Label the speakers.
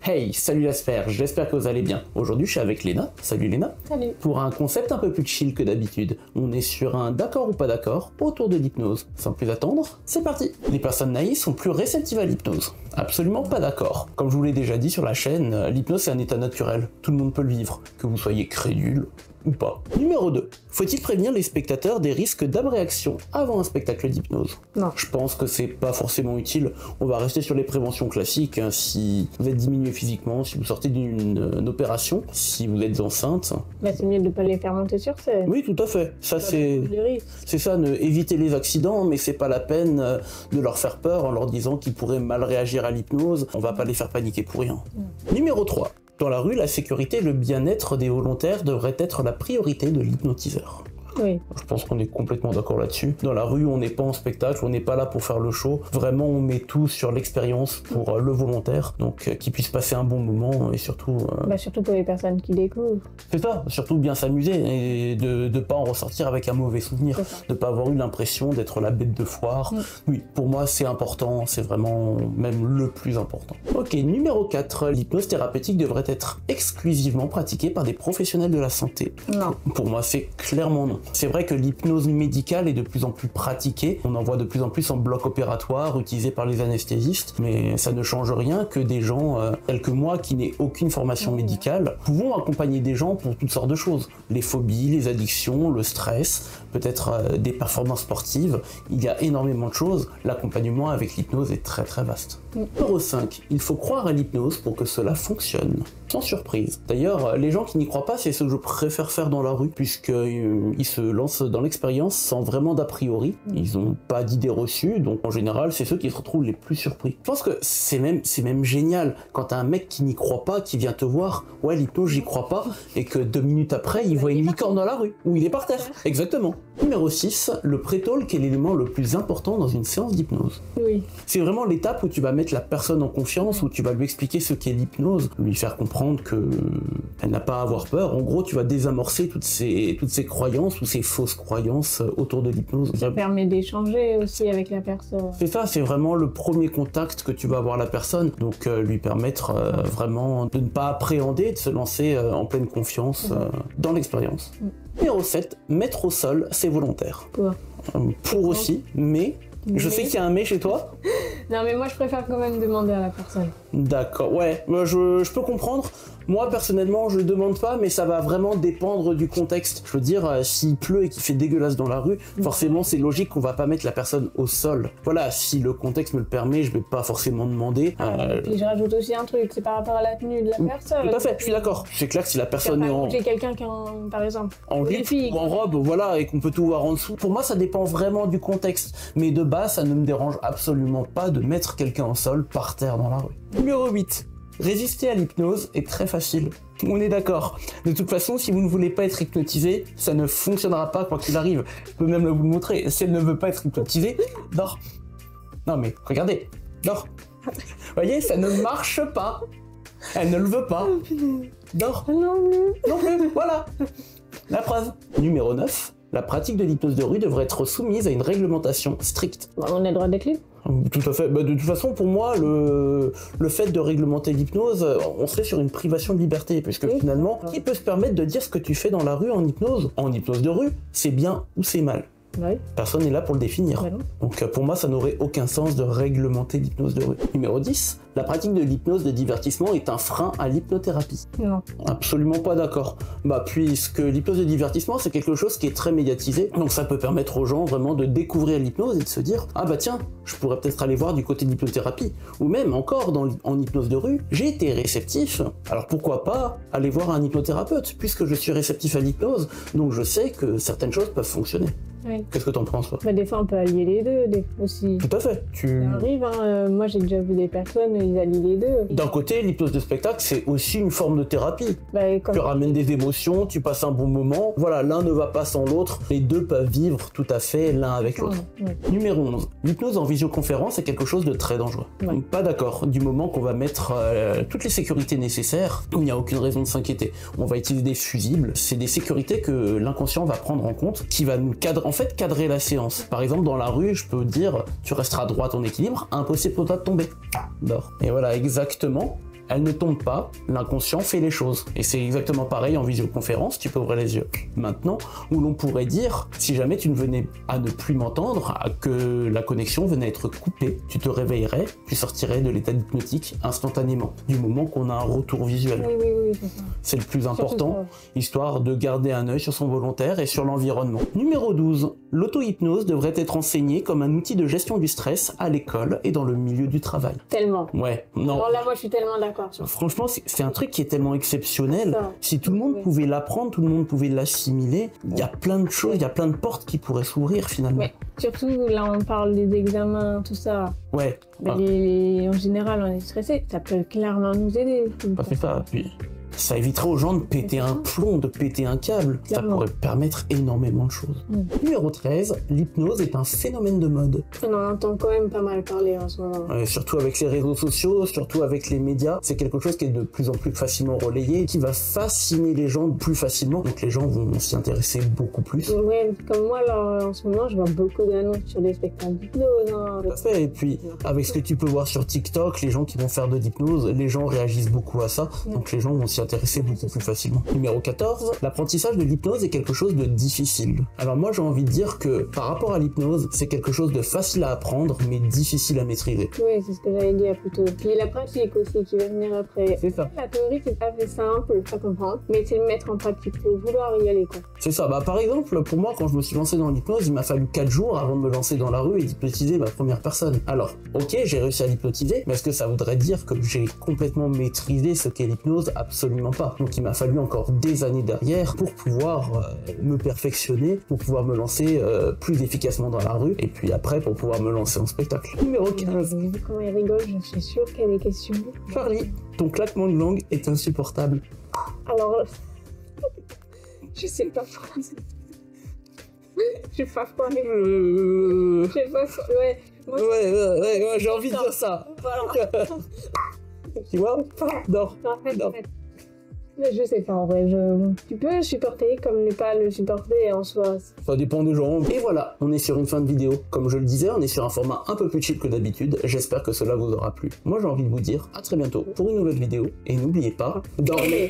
Speaker 1: Hey, salut l'Asperge, j'espère que vous allez bien. Aujourd'hui je suis avec Léna. Salut Léna.
Speaker 2: Salut.
Speaker 1: Pour un concept un peu plus chill que d'habitude, on est sur un d'accord ou pas d'accord autour de l'hypnose. Sans plus attendre, c'est parti. Les personnes naïves sont plus réceptives à l'hypnose. Absolument pas d'accord. Comme je vous l'ai déjà dit sur la chaîne, l'hypnose c'est un état naturel. Tout le monde peut le vivre, que vous soyez crédule ou pas. Numéro 2. Faut-il prévenir les spectateurs des risques d'abréaction avant un spectacle d'hypnose?
Speaker 2: Non.
Speaker 1: Je pense que c'est pas forcément utile. On va rester sur les préventions classiques. Hein. Si vous êtes diminué physiquement, si vous sortez d'une opération, si vous êtes enceinte.
Speaker 2: Bah, c'est mieux de ne pas les faire monter sur scène.
Speaker 1: Oui, tout à fait. Ça, c'est ça, éviter les accidents, mais c'est pas la peine de leur faire peur en leur disant qu'ils pourraient mal réagir à l'hypnose. On va pas les faire paniquer pour rien. Numéro 3. Dans la rue, la sécurité et le bien-être des volontaires devraient être la priorité de l'hypnotiseur.
Speaker 2: Oui.
Speaker 1: Je pense qu'on est complètement d'accord là-dessus. Dans la rue, on n'est pas en spectacle, on n'est pas là pour faire le show. Vraiment, on met tout sur l'expérience pour le volontaire, donc qu'il puisse passer un bon moment et surtout...
Speaker 2: Surtout pour les personnes qui découvrent.
Speaker 1: C'est ça, surtout bien s'amuser et de ne pas en ressortir avec un mauvais souvenir, de ne pas avoir eu l'impression d'être la bête de foire. Oui, pour moi, c'est important, c'est vraiment même le plus important. Ok, numéro 4, l'hypnose thérapeutique devrait être exclusivement pratiquée par des professionnels de la santé.
Speaker 2: Non.
Speaker 1: Pour moi, c'est clairement non. C'est vrai que l'hypnose médicale est de plus en plus pratiquée, on en voit de plus en plus en bloc opératoire, utilisé par les anesthésistes, mais ça ne change rien que des gens tels que moi, qui n'aient aucune formation médicale, pouvons accompagner des gens pour toutes sortes de choses. Les phobies, les addictions, le stress, peut-être des performances sportives, il y a énormément de choses. L'accompagnement avec l'hypnose est très très vaste. Numéro 5, il faut croire à l'hypnose pour que cela fonctionne. Sans surprise. D'ailleurs, les gens qui n'y croient pas, c'est ce que je préfère faire dans la rue, puisqu'ils se lancent dans l'expérience sans vraiment d'a priori. Ils n'ont pas d'idées reçues, donc en général, c'est ceux qui se retrouvent les plus surpris. Je pense que c'est même génial quand t'as un mec qui n'y croit pas, qui vient te voir, ouais, l'hypnose, j'y crois pas, et que 2 minutes après, il voit une licorne dans la rue, ou il est par terre. Exactement. Numéro 6, le pré-talk est l'élément le plus important dans une séance d'hypnose.
Speaker 2: Oui.
Speaker 1: C'est vraiment l'étape où tu vas mettre la personne en confiance, où tu vas lui expliquer ce qu'est l'hypnose, lui faire comprendre qu'elle n'a pas à avoir peur. En gros, tu vas désamorcer toutes ces croyances ou ces fausses croyances autour de l'hypnose.
Speaker 2: Ça permet d'échanger aussi avec la personne.
Speaker 1: C'est ça, c'est vraiment le premier contact que tu vas avoir la personne, donc lui permettre vraiment de ne pas appréhender, de se lancer en pleine confiance dans l'expérience. Numéro 7, mettre au sol ses volontaires. Pour aussi, mais... Je sais qu'il y a un mais chez toi.
Speaker 2: Non, mais moi je préfère quand même demander à la personne.
Speaker 1: D'accord, ouais, je peux comprendre. Moi personnellement je demande pas, mais ça va vraiment dépendre du contexte. Je veux dire, s'il pleut et qu'il fait dégueulasse dans la rue, forcément c'est logique qu'on va pas mettre la personne au sol. Voilà, si le contexte me le permet, je vais pas forcément demander.
Speaker 2: Et je rajoute aussi un truc, c'est par rapport à la tenue de la personne.
Speaker 1: Tout à fait, je suis d'accord. C'est clair que si la personne est en...
Speaker 2: J'ai quelqu'un qui par exemple,
Speaker 1: en jupe ou en robe, voilà, et qu'on peut tout voir en dessous. Pour moi ça dépend vraiment du contexte. Mais de base, ça ne me dérange absolument pas de mettre quelqu'un au sol par terre dans la rue. Numéro 8. Résister à l'hypnose est très facile. On est d'accord. De toute façon, si vous ne voulez pas être hypnotisé, ça ne fonctionnera pas quoi qu'il arrive. Je peux même vous le montrer. Si elle ne veut pas être hypnotisée, dors. Non mais, regardez. Dors. Vous voyez, ça ne marche pas. Elle ne le veut pas. Dors.
Speaker 2: Non
Speaker 1: plus. Voilà. La preuve. Numéro 9. La pratique de l'hypnose de rue devrait être soumise à une réglementation stricte.
Speaker 2: On a le droit d'être libre.
Speaker 1: Tout à fait. De toute façon, pour moi, le fait de réglementer l'hypnose, on serait sur une privation de liberté, puisque finalement, qui peut se permettre de dire ce que tu fais dans la rue en hypnose de rue, c'est bien ou c'est mal?
Speaker 2: Oui.
Speaker 1: Personne n'est là pour le définir. Donc pour moi, ça n'aurait aucun sens de réglementer l'hypnose de rue. Numéro 10, la pratique de l'hypnose de divertissement est un frein à l'hypnothérapie.
Speaker 2: Non.
Speaker 1: Absolument pas d'accord. Puisque l'hypnose de divertissement, c'est quelque chose qui est très médiatisé, donc ça peut permettre aux gens vraiment de découvrir l'hypnose et de se dire « Ah bah tiens, je pourrais peut-être aller voir du côté de l'hypnothérapie. » Ou même encore, en hypnose de rue, j'ai été réceptif, alors pourquoi pas aller voir un hypnothérapeute, puisque je suis réceptif à l'hypnose, donc je sais que certaines choses peuvent fonctionner.
Speaker 2: Oui.
Speaker 1: Qu'est-ce que t'en penses, toi?
Speaker 2: Des fois, on peut allier les deux aussi.
Speaker 1: Tout à fait.
Speaker 2: Ça arrive, hein. Moi, j'ai déjà vu des personnes, ils allient les deux.
Speaker 1: D'un côté, l'hypnose de spectacle, c'est aussi une forme de thérapie. Tu ramènes des émotions, tu passes un bon moment. Voilà, l'un ne va pas sans l'autre. Les deux peuvent vivre tout à fait l'un avec l'autre. Numéro 11. L'hypnose en visioconférence est quelque chose de très dangereux. Donc, pas d'accord. Du moment qu'on va mettre toutes les sécurités nécessaires, il n'y a aucune raison de s'inquiéter. On va utiliser des fusibles. C'est des sécurités que l'inconscient va prendre en compte, qui va nous cadrer la séance. Par exemple, dans la rue, je peux dire, tu resteras droit ton équilibre, impossible pour toi de tomber. Dors. Et voilà, exactement. elle ne tombe pas, l'inconscient fait les choses. Et c'est exactement pareil en visioconférence, tu peux ouvrir les yeux. Maintenant, où l'on pourrait dire, si jamais tu ne venais à ne plus m'entendre, que la connexion venait à être coupée, tu te réveillerais, tu sortirais de l'état hypnotique instantanément, du moment qu'on a un retour visuel.
Speaker 2: Oui, c'est ça.
Speaker 1: C'est le plus important, histoire de garder un œil sur son volontaire et sur l'environnement. Numéro 12. L'auto-hypnose devrait être enseignée comme un outil de gestion du stress à l'école et dans le milieu du travail.
Speaker 2: Tellement.
Speaker 1: Ouais, non.
Speaker 2: Alors là, moi, je suis tellement d'accord.
Speaker 1: Franchement, c'est un truc qui est tellement exceptionnel.
Speaker 2: Ça.
Speaker 1: Si tout le monde pouvait l'apprendre, tout le monde pouvait l'assimiler, il y a plein de choses, il y a plein de portes qui pourraient s'ouvrir finalement.
Speaker 2: Ouais. Surtout, là, on parle des examens, tout ça.
Speaker 1: Ouais.
Speaker 2: Ben, en général, on est stressé. Ça peut clairement nous aider.
Speaker 1: C'est ça. Puis, ça éviterait aux gens de péter un plomb, de péter un câble. Ça pourrait permettre énormément de choses. Numéro 13, l'hypnose est un phénomène de mode.
Speaker 2: On en entend quand même pas mal parler en ce moment.
Speaker 1: Surtout avec les réseaux sociaux, surtout avec les médias. C'est quelque chose qui est de plus en plus facilement relayé, qui va fasciner les gens plus facilement. Donc les gens vont s'y intéresser beaucoup plus.
Speaker 2: Ouais, comme moi, là, en ce moment, je vois beaucoup d'annonces sur des spectacles d'hypnose. Hein.
Speaker 1: Tout à fait. Et puis, avec ce que tu peux voir sur TikTok, les gens qui vont faire de l'hypnose, les gens réagissent beaucoup à ça. Donc les gens vont s'y intéresser beaucoup plus facilement. Numéro 14, l'apprentissage de l'hypnose est quelque chose de difficile. Alors moi j'ai envie de dire que par rapport à l'hypnose, c'est quelque chose de facile à apprendre mais difficile à maîtriser.
Speaker 2: Oui, c'est ce que j'allais dire plutôt. Puis la pratique aussi qui va venir après.
Speaker 1: C'est ça.
Speaker 2: La théorie c'est pas fait simple à comprendre, mais c'est le mettre en pratique, faut vouloir y aller quoi.
Speaker 1: C'est ça. Bah par exemple, pour moi quand je me suis lancé dans l'hypnose, il m'a fallu 4 jours avant de me lancer dans la rue et d'hypnotiser ma première personne. Alors, ok, j'ai réussi à l'hypnotiser, mais est-ce que ça voudrait dire que j'ai complètement maîtrisé ce qu'est l'hypnose? Absolument pas. Donc il m'a fallu encore des années derrière pour pouvoir me perfectionner, pour pouvoir me lancer plus efficacement dans la rue, et puis après pour pouvoir me lancer en spectacle. Numéro 15.
Speaker 2: Quand il rigole, je suis sûre qu'il y a des questions.
Speaker 1: Charlie, ton claquement de langue est insupportable.
Speaker 2: Alors, je sais pas. Je sais pas quoi. Je sais pas quoi. Ouais. Moi,
Speaker 1: Ouais, j'ai envie de dire ça.
Speaker 2: Voilà.
Speaker 1: Tu vois? Non.
Speaker 2: En fait. Mais je sais pas en vrai, tu peux le supporter comme ne pas le supporter en soi.
Speaker 1: Ça dépend des gens. Et voilà, on est sur une fin de vidéo. Comme je le disais, on est sur un format un peu plus chill que d'habitude. J'espère que cela vous aura plu. Moi j'ai envie de vous dire à très bientôt pour une nouvelle vidéo. Et n'oubliez pas, dormez.